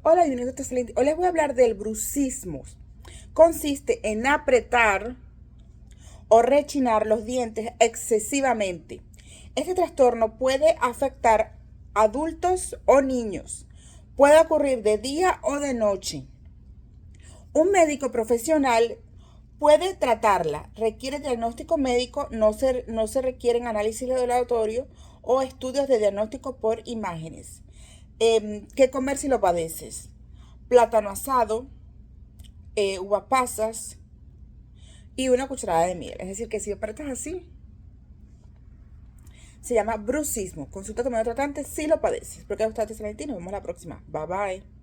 Hola, bienvenidos a Excelente. Hoy les voy a hablar del bruxismo. Consiste en apretar o rechinar los dientes excesivamente. Este trastorno puede afectar adultos o niños. Puede ocurrir de día o de noche. Un médico profesional puede tratarla. Requiere diagnóstico médico, no se requieren análisis laboratorio o estudios de diagnóstico por imágenes. ¿Qué comer si lo padeces? Plátano asado, uvas pasas y una cucharada de miel. Es decir, que si apretas así, se llama bruxismo. Consulta a tu médico tratante si lo padeces. Espero que os guste este Nos vemos la próxima. Bye bye.